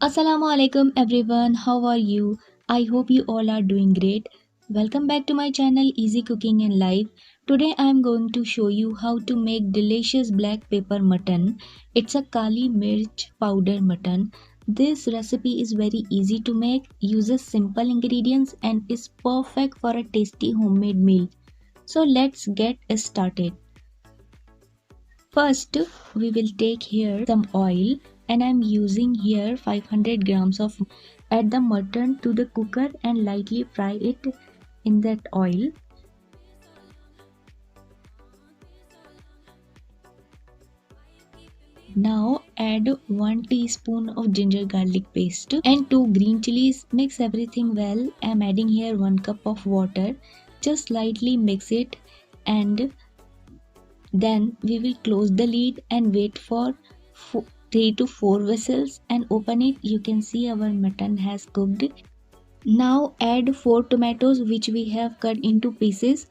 Assalamu alaikum everyone, how are you? I hope you all are doing great. Welcome back to my channel Easy Cooking and Life. Today I am going to show you how to make delicious black pepper mutton. It's a kali mirch powder mutton. This recipe is very easy to make, uses simple ingredients and is perfect for a tasty homemade meal. So let's get started. First, we will take here some oil and I am using here 500 grams of. Add the mutton to the cooker and lightly fry it in that oil. Now add 1 teaspoon of ginger garlic paste and 2 green chilies. Mix everything well. I am adding here 1 cup of water. Just lightly mix it and then we will close the lid and wait for 3 to 4 whistles and open it. You can see our mutton has cooked. Now add 4 tomatoes which we have cut into pieces.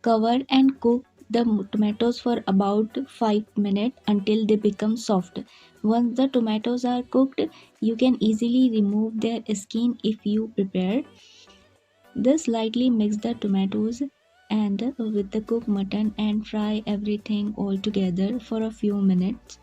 Cover and cook the tomatoes for about 5 minutes until they become soft. Once the tomatoes are cooked, you can easily remove their skin if you prepare. This lightly mix the tomatoes and with the cooked mutton and fry everything all together for a few minutes.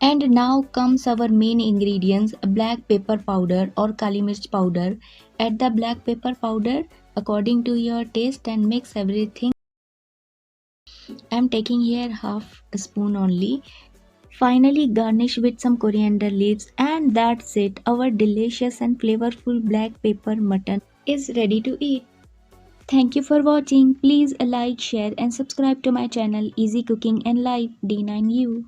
And now comes our main ingredients, black pepper powder or kali mirch powder. Add the black pepper powder according to your taste and mix everything. I am taking here half a spoon only. Finally garnish with some coriander leaves and that's it. Our delicious and flavorful black pepper mutton is ready to eat. Thank you for watching. Please like, share and subscribe to my channel Easy Cooking and Life d9u.